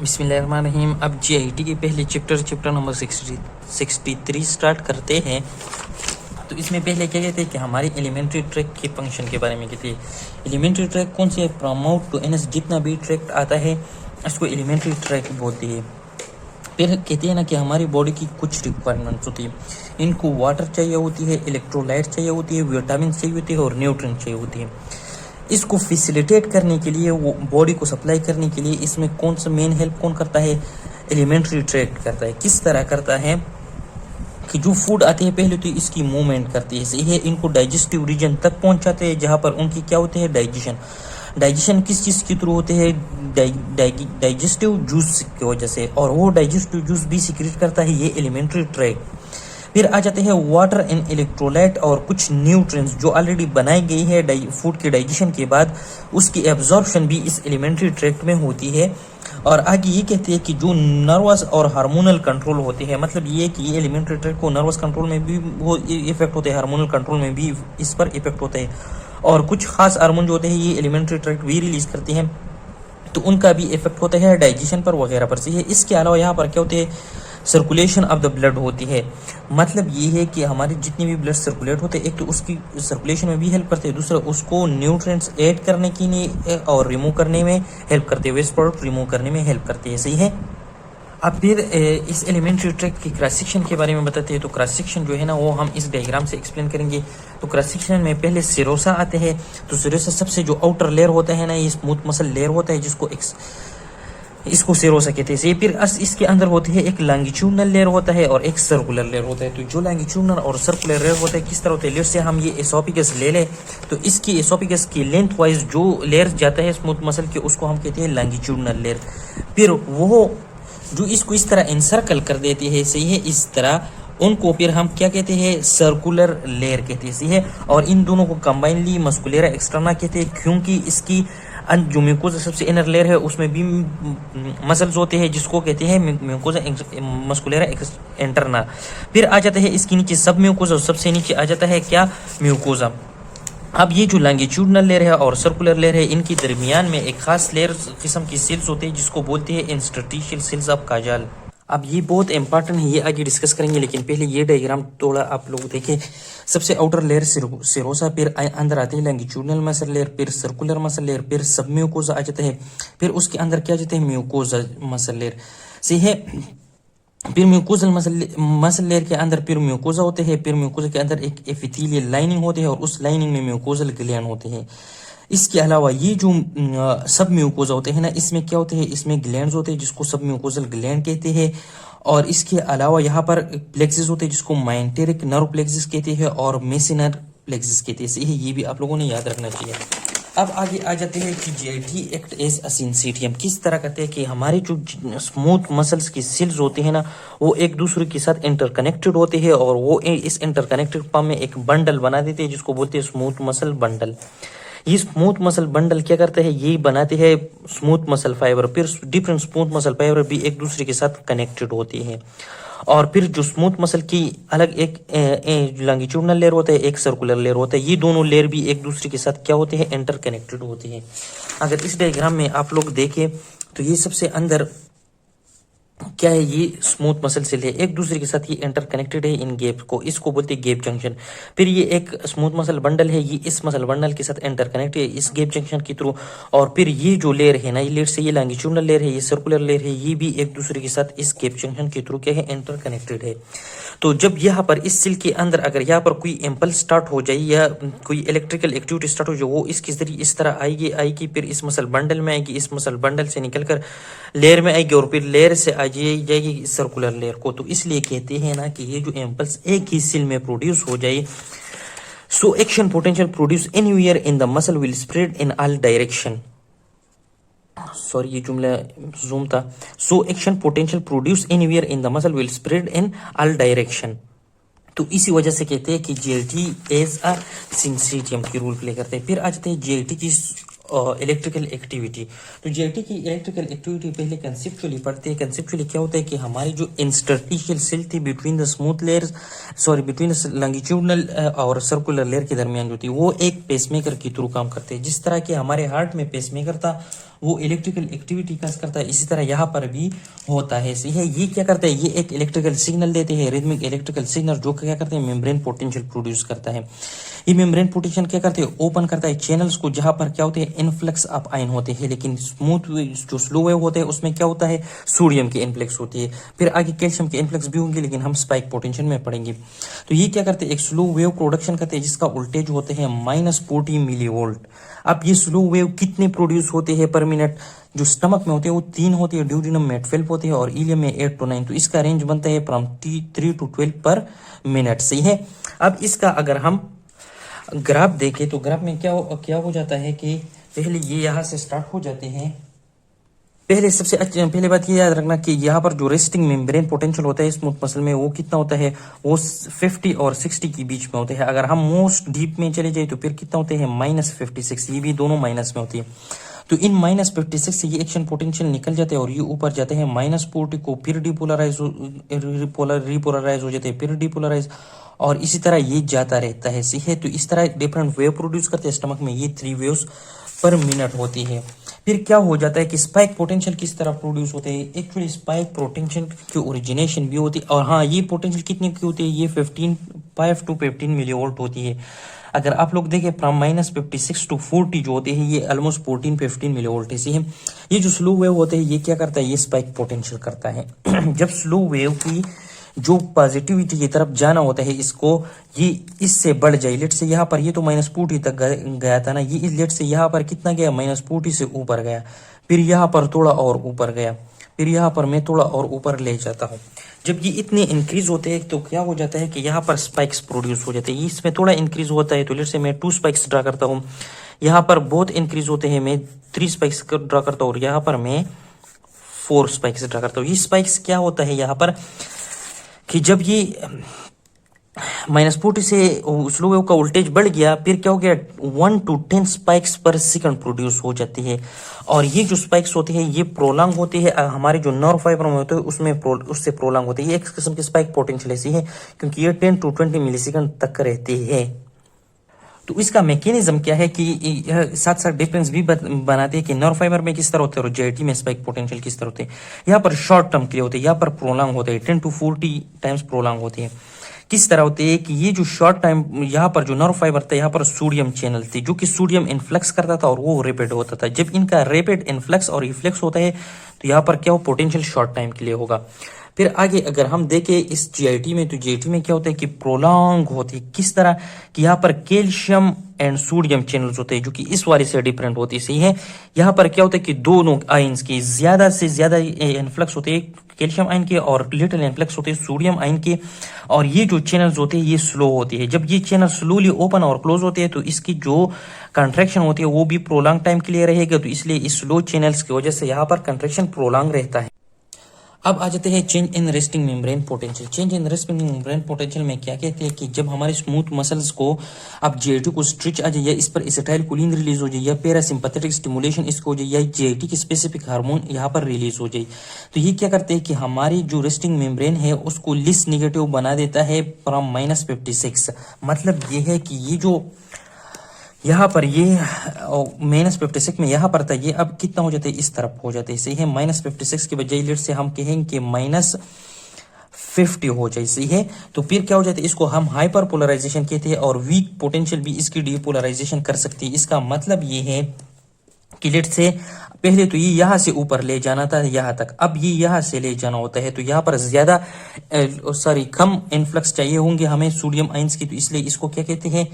बिस्मिल्लाहिर्रहमानिर्रहीम। अब जीआईटी के पहले चैप्टर नंबर 63 स्टार्ट करते हैं। तो इसमें पहले क्या कहते हैं कि हमारी एलिमेंट्री ट्रैक के फंक्शन के बारे में कहते हैं। एलिमेंट्री ट्रैक कौन सी है? फ्रॉम आउट टू एनएस जितना भी ट्रैक आता है इसको एलिमेंट्री ट्रैक बोलती है। फिर कहते हैं ना कि हमारी बॉडी की कुछ रिक्वायरमेंट्स होती है। इनको वाटर चाहिए होती है, इलेक्ट्रोलाइट चाहिए होती है, विटामिन चाहिए होती है और न्यूट्रिएंट चाहिए होती है। इसको फैसिलिटेट करने के लिए, वो बॉडी को सप्लाई करने के लिए इसमें कौन सा मेन हेल्प कौन करता है? एलिमेंट्री ट्रैक करता है। किस तरह करता है कि जो फूड आते हैं पहले तो इसकी मूवमेंट करती है, सही है, इनको डाइजेस्टिव रीजन तक पहुंचाते हैं जहां पर उनकी क्या होते हैं? डाइजेशन किस चीज़ के थ्रू होते हैं? डाइजेस्टिव जूस की वजह से, और वो डाइजेस्टिव जूस भी सिक्रेट करता है ये एलिमेंट्री ट्रैक। फिर आ जाते हैं वाटर एंड इलेक्ट्रोलाइट और कुछ न्यूट्रिएंट्स जो ऑलरेडी बनाई गई है फूड के डाइजेशन के बाद, उसकी एब्जॉर्प्शन भी इस एलिमेंट्री ट्रैक्ट में होती है। और आगे ये कहते हैं कि जो नर्वस और हार्मोनल कंट्रोल होते हैं, मतलब ये कि ये एलिमेंट्री ट्रैक्ट को नर्वस कंट्रोल में भी वो इफेक्ट होते हैं, हार्मोनल कंट्रोल में भी इस पर इफेक्ट होता है। और कुछ खास हार्मोन जो होते हैं ये एलिमेंट्री ट्रैक्ट भी रिलीज करते हैं, तो उनका भी इफेक्ट होता है डाइजेशन पर वगैरह पर से है। इसके अलावा यहाँ पर क्या होते हैं? सर्कुलेशन ऑफ द ब्लड होती है। मतलब ये है कि हमारे जितने भी ब्लड सर्कुलेट होते हैं, एक तो उसकी सर्कुलेशन में भी हेल्प करते हैं, दूसरा उसको न्यूट्रिएंट्स ऐड करने की लिए और रिमूव करने में हेल्प करते हैं, वेस्ट प्रोडक्ट रिमूव करने में हेल्प करते हैं, सही है। अब फिर इस एलिमेंट्री ट्रैक्ट की क्रॉस सेक्शन के बारे में बताते हैं। तो क्रॉस सेक्शन जो है ना वो हम इस डायग्राम से एक्सप्लेन करेंगे। तो क्रॉस सेक्शन में पहले सिरोसा आते हैं। तो सिरोसा सबसे जो आउटर लेयर होता है ना, ये स्मूथ मसल लेयर होता है जिसको इसको सिरोसा कहते हैं। फिर इसके अंदर होती है एक लॉन्गिट्यूडनल लेयर होता है और एक सर्कुलर लेयर होता है। तो जो लॉन्गिट्यूडनल और सर्कुलर लेयर होता है किस तरह होता है? लेट्स से हम ये एसोफेगस ले लें, तो इसकी एसोफेगस की लेंथ वाइज जो लेयर जाता है स्मूथ मसल के, उसको हम कहते हैं लॉन्गिट्यूडनल लेयर। फिर वो जो इसको इस तरह इंसर्कल कर देती है, सही है, इस तरह, उनको फिर हम क्या कहते हैं? सर्कुलर लेयर कहते हैं, सही है। और इन दोनों को कंबाइनली मस्कुलेरा एक्सटर्ना कहते हैं, क्योंकि इसकी जो म्यूकोजा सबसे इनर लेयर है उसमें भी मसल्स होते हैं जिसको कहते हैं म्यूकोजा मस्कुलेरा इंटरना। फिर आ जाता है इसके नीचे सब म्यूकोजा, और सबसे नीचे आ जाता है क्या? म्यूकोजा। अब ये जो लॉन्गिट्यूडनल लेयर है और सर्कुलर लेयर है, इनकी दरमियान में एक खास लेयर किस्म की सेल्स होते हैं जिसको बोलते हैं इंटरस्टिशियल सेल्स ऑफ काजल। अब ये बहुत इंपॉर्टेंट है, ये आगे डिस्कस करेंगे, लेकिन पहले ये डायग्राम थोड़ा आप लोग देखें। सबसे आउटर लेयर सिरोसा, फिर अंदर आते हैं लॉन्गिट्यूडनल मसल लेयर, फिर सर्कुलर मसल लेयर, फिर सब म्यूकोजा आ जाता है, फिर उसके अंदर क्या जाते हैं? म्यूकोजा मसल लेयर, सही है। फिर म्यूकोजल मसल लेयर के अंदर फिर म्यूकोजा होते हैं, फिर म्यूकोजा के अंदर एक एपिथेलियल लाइनिंग होती है और उस लाइनिंग में म्यूकोजल ग्लैंड होते हैं। इसके अलावा ये जो सब म्यूकोजा होते हैं ना, इसमें क्या होते हैं? इसमें ग्लैंड्स होते हैं जिसको सब म्यूकोजल ग्लैंड कहते हैं। और इसके अलावा यहाँ पर प्लेक्सिस होते हैं जिसको माइंटेरिक नर्व प्लेक्सिस कहते हैं और मेसिनर प्लेक्सिस कहते हैं, सही है। ये भी आप लोगों ने याद रखना चाहिए। अब आगे आ जाते हैं कि GIT act as a syncytium. किस तरह करते हैं कि हमारे जो स्मूथ मसल्स की सेल्स होते हैं ना, वो एक दूसरे के साथ इंटरकनेक्टेड होते हैं और वो इस इंटरकनेक्टेड फॉर्म में एक बंडल बना देते हैं जिसको बोलते हैं स्मूथ मसल बंडल। ये स्मूथ मसल बंडल क्या करते हैं? ये बनाते हैं स्मूथ मसल फाइबर। फिर डिफरेंट स्मूथ मसल फाइबर भी एक दूसरे के साथ कनेक्टेड होते हैं। और फिर जो स्मूथ मसल की अलग एक लॉन्गिट्यूडनल लेयर होता है, एक सर्कुलर लेयर होता है, ये दोनों लेयर भी एक दूसरे के साथ क्या होते हैं? इंटरकनेक्टेड होते हैं। अगर इस डायग्राम में आप लोग देखें तो ये सबसे अंदर क्या है? ये स्मूथ मसल सेल है, एक दूसरे के साथ ये इंटरकनेक्टेड है इन गैप को, इसको बोलते हैं गैप जंक्शन। फिर ये एक स्मूथ मसल बंडल है, ये इस मसल बंडल के साथ इंटरकनेक्ट है इस गैप जंक्शन के थ्रू। और फिर ये जो लेयर है ना, ये लेयर से ये लॉन्गिट्यूडनल लेयर है, ये सर्कुलर लेयर है, ये भी एक दूसरे के साथ इस गैप जंक्शन के थ्रू क्या है? इंटरकनेक्टेड है। तो जब यहाँ पर इस सेल के अंदर अगर यहाँ पर कोई इम्पल्स स्टार्ट हो जाए या कोई इलेक्ट्रिकल एक्टिविटी स्टार्ट हो जाए, वो इसके जरिए इस तरह आएगी, फिर इस मसल बंडल में आएगी, इस मसल बंडल से निकलकर लेयर में आएगी और फिर लेयर से आ जाएगी सर्कुलर लेयर को। तो इसलिए कहते हैं ना कि ये जो इम्पल्स एक ही सेल में प्रोड्यूस हो जाए, so action potential produce anywhere in the muscle will spread in all direction. Sorry, ये जुमला जूम था। So action potential produce anywhere in the muscle will spread in all direction. तो इसी वजह से कहते हैं कि जीआईटी एज अ सिंसिटियम की रोल प्ले करते हैं। फिर आ जाते हैं जीआईटी की इलेक्ट्रिकल एक्टिविटी। तो जेटी की इलेक्ट्रिकल एक्टिविटी पहले कंसेप्चुअली पढ़ते हैं। कंसेप्चुअली क्या होता है कि हमारी जो इंटरस्टिशियल सेल थी between the smooth layers, sorry between the longitudinal और सर्कुलर लेयर के दरमियान जो थी वो एक पेसमेकर के थ्रू काम करते हैं। जिस तरह के हमारे हार्ट में पेसमेकर था वो इलेक्ट्रिकल एक्टिविटी का करता है, इसी तरह यहाँ पर भी होता है। सही है, ये क्या करता है, ये एक इलेक्ट्रिकल सिग्नल देते हैं, रिदमिक इलेक्ट्रिकल सिग्नल, जो क्या करते हैं मेम्ब्रेन पोटेंशियल प्रोड्यूस करता है। ये मेम्ब्रेन पोटेंशियल क्या करते हैं, ओपन करता है चैनल्स को जहां पर क्या होते हैं इनफ्लक्स ऑफ आयन होते हैं। लेकिन स्मूथ जो स्लो वेव होते हैं उसमें क्या होता है सोडियम की इनफ्लक्स होती है। फिर आगे कैल्शियम की इनफ्लक्स भी होंगी, लेकिन हम स्पाइक पोटेंशियल में पढ़ेंगे। तो ये क्या करते हैं, एक स्लो वेव प्रोडक्शन करते हैं जिसका वोल्टेज होते हैं -40 मिली वोल्ट। अब ये स्लो वेव कितने प्रोड्यूस होते हैं पर मिनट, जो स्टमक में होते हैं वो 3 होते हैं, ड्यूडिनम में 12 होते हैं और इलियम में 8 to 9। तो इसका रेंज बनता है फ्रॉम 3 to 12 पर मिनट। सही है। अब इसका अगर हम ग्राफ देखें तो ग्राफ में क्या हो जाता है कि पहले ये यहाँ से स्टार्ट हो जाते हैं। पहले सबसे पहले बात ये याद रखना कि यहाँ पर जो रेस्टिंग मेम्ब्रेन पोटेंशियल होता है स्मूथ मसल में वो कितना होता है, वो 50 और 60 के बीच में होते हैं। अगर हम मोस्ट डीप में चले जाए तो फिर कितना होते हैं -56, ये भी दोनों माइनस में होती है। तो इन -56 से ये एक्शन पोटेंशियल निकल जाते हैं और ये ऊपर जाते हैं -40 को, फिर रिपोलराइज हो जाते हैं, फिर डिपोलराइज, और इसी तरह ये जाता रहता है। सही है। तो इस तरह डिफरेंट वेव प्रोड्यूस करते हैं स्टमक में, ये 3 वेव्स पर मिनट होती है। फिर क्या हो जाता है कि स्पाइक पोटेंशियल किस तरह प्रोड्यूस होते हैं। एक्चुअली स्पाइक पोटेंशियल की ओरिजिनेशन भी होती है, और हाँ ये पोटेंशियल कितनी की होती है, ये 5 to 15 मिली वोल्ट होती है। अगर आप लोग देखें फ्रॉम -56 to 40 जो होते हैं ये ऑलमोस्ट 14-15 मिली वोल्ट है। ये जो स्लो वेव होते हैं ये क्या करता है, ये स्पाइक पोटेंशियल करता है। जब स्लो वेव की जो पॉजिटिविटी की तरफ जाना होता है इसको, ये इससे बढ़ जाए, लेट से यहाँ पर ये तो -40 तक गया था ना, ये इस लेट से यहाँ पर कितना गया, -40 से ऊपर गया, फिर यहाँ पर थोड़ा और ऊपर गया, फिर यहाँ पर मैं थोड़ा और ऊपर ले जाता हूँ। जब ये इतने इंक्रीज होते हैं तो क्या हो जाता है कि यहाँ पर स्पाइक्स प्रोड्यूस हो जाते हैं। इसमें थोड़ा इंक्रीज होता है तो लेट से मैं 2 स्पाइक्स ड्रा करता हूँ, यहाँ पर बहुत इंक्रीज होते हैं मैं 3 स्पाइक्स ड्रा करता हूँ, और यहाँ पर मैं 4 स्पाइक्स ड्रा करता हूँ। ये स्पाइक्स क्या होता है यहाँ पर कि जब ये -40 से स्लो वेव का वोल्टेज बढ़ गया, फिर क्या हो गया 1 to 10 स्पाइक्स पर सेकंड प्रोड्यूस हो जाती है। और ये जो स्पाइक्स होती है ये प्रोलॉन्ग होती है, हमारे जो नर्व फाइबर में होते हैं उसमें उससे प्रोलॉन्ग होती है। ये एक किस्म की स्पाइक पोटेंशियल ऐसी है क्योंकि ये 10 to 20 मिलीसेकंड तक रहती है। तो इसका मैकेनिज्म क्या है कि साथ साथ डिफरेंस भी बनाते हैं कि नर्व फाइबर में किस तरह होते हैं और जेटी में स्पाइक पोटेंशियल किस तरह होते हैं। यहाँ पर शॉर्ट टर्म के लिए होते हैं, यहाँ पर प्रोलॉन्ग होते हैं, 10 to 40 टाइम्स प्रोलॉन्ग होते हैं। किस तरह होते हैं कि ये जो शॉर्ट टाइम यहाँ पर जो नर्व फाइबर था यहाँ पर सोडियम चैनल थी जो कि सोडियम इन्फ्लक्स करता था और वो रैपिड होता था। जब इनका रैपिड इन्फ्लक्स और रिफ्लेक्स होता है तो यहाँ पर क्या हो, पोटेंशियल शॉर्ट टाइम के लिए होगा। फिर आगे अगर हम देखें इस जीआईटी में, तो जीआईटी में क्या होता है कि प्रोलॉन्ग होती है। किस तरह कि यहाँ पर कैल्शियम एंड सोडियम चैनल्स होते हैं जो कि इस वाले से डिफरेंट होती है। सही है। यहाँ पर क्या होता है कि दोनों आयंस की ज्यादा से ज्यादा इन्फ्लक्स होते हैं कैल्शियम आयन के और लिटिल इन्फ्लक्स होते हैं सोडियम आयन के, और ये जो चैनल्स होते हैं ये स्लो होती है। जब ये चैनल स्लोली ओपन और क्लोज होते हैं तो इसकी जो कंट्रैक्शन होती है वो भी प्रोलॉन्ग टाइम के लिए रहेगा। तो इसलिए इस स्लो चैनल्स की वजह से यहाँ पर कंट्रैक्शन प्रोलॉन्ग रहता है। अब आ जाते हैं change in resting membrane potential. Change in resting membrane potential में क्या कहते हैं कि जब हमारे स्मूथ मसल्स को अब जेआईटी को स्ट्रेच आ जाए या इस पर एसिटाइलकोलिन रिलीज हो जाए या पैरासिम्पैथेटिक स्टिमुलेशन इसको हो जाए या जेआईटी की स्पेसिफिक हार्मोन यहाँ पर रिलीज हो जाए, तो ये क्या करते हैं कि हमारी जो रेस्टिंग मेम्ब्रेन है उसको लिस निगेटिव बना देता है फ्रॉम -56। मतलब ये है कि ये जो यहाँ पर ये -56 में यहाँ पर था ये अब कितना हो जाता है, इस तरफ हो जाता है। सही है। -56 के बजाय लेट से हम कहेंगे कि -50 हो जाए। सही है। तो फिर क्या हो जाता है, इसको हम हाइपर पोलराइजेशन कहते हैं और वीक पोटेंशियल भी इसकी डीपोलराइजेशन कर सकती है। इसका मतलब ये है कि लेट से पहले तो ये यहाँ से ऊपर ले जाना था यहाँ तक, अब ये यहाँ से ले जाना होता है। तो यहाँ पर ज्यादा कम इन्फ्लक्स चाहिए होंगे हमें सोडियम आयंस की, तो इसलिए इसको क्या कहते हैं,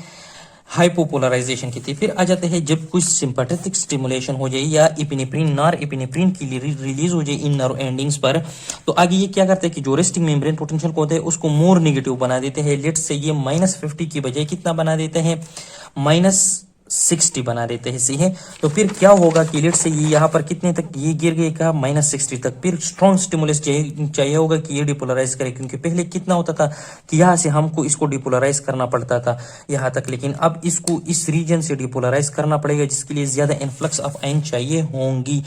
हाइपोपोलराइजेशन की थी। फिर आ जाते हैं जब कुछ सिंपैथेटिक स्टिमुलेशन हो जाए या इपिनेफ्रिन नॉर इपिनेफ्रिन की रिलीज हो जाए इन नर्व एंडिंग्स पर, तो आगे ये क्या करते हैं कि जो रेस्टिंग मेम्ब्रेन पोटेंशियल को होता है उसको मोर नेगेटिव बना देते हैं। लेट से ये -50 की बजाय कितना बना देते हैं, 60 बना देते हैं, सही है। तो फिर क्या होगा कि लेट से ये यहाँ पर कितने तक ये गिर गए का -60 तक, फिर स्ट्रॉन्ग स्टिमुलस चाहिए होगा कि ये डिपोलराइज करे, क्योंकि पहले कितना होता था कि यहाँ से हमको इसको डिपोलराइज करना पड़ता था यहाँ तक, लेकिन अब इसको इस रीजन से डिपोलराइज करना पड़ेगा, जिसके लिए ज्यादा इन्फ्लक्स ऑफ आयन चाहिए होंगी।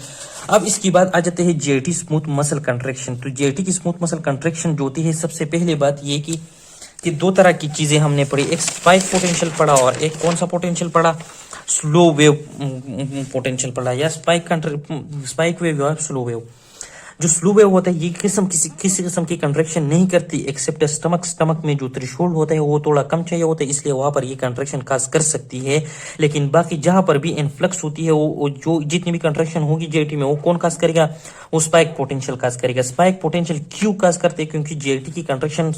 अब इसकी बात आ जाते हैं जेटी स्मूथ मसल कंट्रैक्शन। तो जेटी की स्मूथ मसल कंट्रैक्शन जो होती है, सबसे पहले बात ये कि दो तरह की चीजें हमने पढ़ी, एक स्पाइक पोटेंशियल पढ़ा और एक कौन सा पोटेंशियल पढ़ा, स्लो वेव पोटेंशियल पढ़ा, या स्पाइक वेव या स्लो वेव। जो स्लो वेव होता है ये किसी किस्म की कंट्रैक्शन नहीं करती एक्सेप्ट स्टमक में जो थ्रेशोल्ड होता है वो थोड़ा कम चाहिए होता है, इसलिए वहां पर ये कंट्रैक्शन काज कर सकती है। लेकिन बाकी जहां पर भी इन्फ्लक्स होती है वो जो जितनी भी कंट्रैक्शन होगी जेटी में, वो कौन काज करेगा, वो स्पाइक पोटेंशियल काज करेगा। स्पाइक पोटेंशियल क्यों काज करते हैं, क्योंकि जेटी की कंट्रैक्शन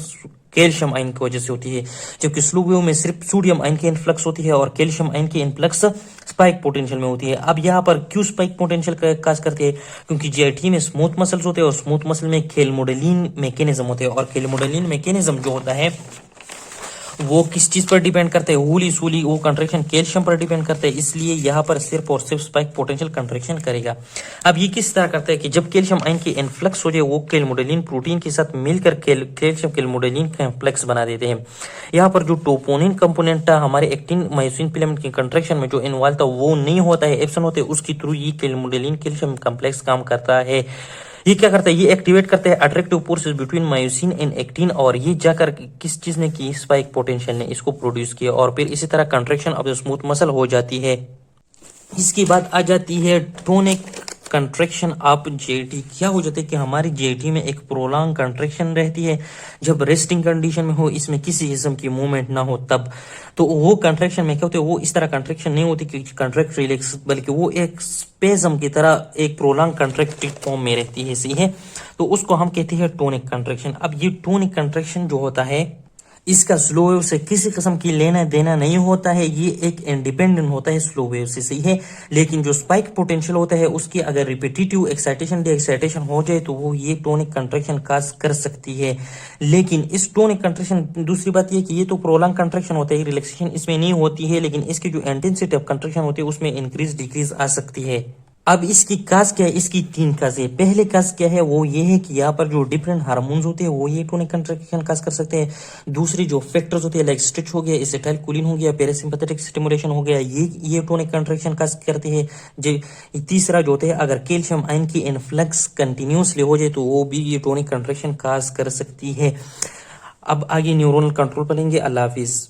कैल्शियम आयन की वजह से होती है, जबकि स्लो वेव में सिर्फ सोडियम आयन की इन्फ्लक्स होती है और कैल्शियम आयन की इन्फ्लक्स स्पाइक पोटेंशियल में होती है। अब यहाँ पर क्यों स्पाइक पोटेंशियल काज करती है, क्योंकि जेटी में स्मूथ मसल्स होते हैं और स्मूथ मसल में खेलमोडेलिन मैकेनिज्म होते हैं, और खेलमोडेलिन मैकेनिज्म जो होता है वो किस चीज पर डिपेंड करते हैं, होली सूली वो कंट्रैक्शन कैल्शियम पर डिपेंड करते हैं, इसलिए यहाँ पर सिर्फ और सिर्फ स्पाइक पोटेंशियल कंट्रैक्शन करेगा। अब ये किस तरह करता है कि जब कैल्शियम आयन की इन्फ्लक्स हो जाए वो कैल्मोडेलिन प्रोटीन के साथ मिलकर कैल्शियम कैल्मोडेलिन कॉम्प्लेक्स बना देते हैं। यहाँ पर जो टोपोनिन कंपोनेंट था हमारे एक्टिन मायोसिन फिलामेंट की कंट्रैक्शन में जो इन्वॉल्व था वो नहीं होता है, एब्सेंट होते हैं, उसके थ्रू ये कैल्मोडेलिन कैल्शियम कॉम्प्लेक्स काम करता है। ये क्या करता है, ये एक्टिवेट करता है attractive forces between myosin and actin, और ये जाकर किस चीज ने की, स्पाइक पोटेंशियल ने इसको प्रोड्यूस किया, और फिर इसी तरह contraction of the smooth muscle हो जाती है। इसके बाद आ जाती है टोनिक कंट्रैक्शन ऑफ जेटी। क्या हो जाता है कि हमारी जेटी में एक प्रोलॉन्ग कंट्रैक्शन रहती है, जब रेस्टिंग कंडीशन में हो, इसमें किसी किस्म की मूवमेंट ना हो तब, तो वो कंट्रैक्शन में क्या होता है, वो इस तरह कंट्रैक्शन नहीं होती कि कंट्रैक्ट रिलैक्स, बल्कि वो एक स्पेजम की तरह एक प्रोलॉन्ग कंट्रैक्टेड फॉर्म में रहती है, सही है। तो उसको हम कहते हैं टोनिक कंट्रैक्शन। अब ये टोनिक कंट्रैक्शन जो होता है इसका स्लो वेव से किसी किस्म की लेना देना नहीं होता है, ये एक इंडिपेंडेंट होता है स्लो वेव से, सही है। लेकिन जो स्पाइक पोटेंशियल होता है उसकी अगर रिपीटेटिव एक्साइटेशन हो जाए तो वो ये टोनिक कंट्रैक्शन काज कर सकती है। लेकिन इस टोनिक कंट्रैक्शन, दूसरी बात ये कि ये तो प्रोलॉन्ग कंट्रैक्शन होता है, रिलैक्सेशन इसमें नहीं होती है, लेकिन इसकी जो इंटेंसिटी ऑफ कंट्रैक्शन होती है उसमें इंक्रीज डिक्रीज आ सकती है। अब इसकी काज क्या है, इसकी 3 काज है। पहले काज क्या है, वो ये है कि यहाँ पर जो डिफरेंट हार्मोन्स होते हैं वो ये टोनिक कंट्रैक्शन काज कर सकते हैं। दूसरी जो फैक्टर्स होते हैं लाइक स्ट्रेच हो गया, एसिटाइलकोलिन हो गया, पैरासिम्पैथेटिक स्टिमुलेशन हो गया, ये टोनिक कंट्रैक्शन काज करते हैं। जो तीसरा जो होता है, अगर कैल्शियम आयन की इन्फ्लक्स कंटिन्यूसली हो जाए तो वो भी ये टोनिक कंट्रैक्शन काज कर सकती है। अब आगे न्यूरोनल कंट्रोल पढ़ेंगे। अल्लाह हाफिज।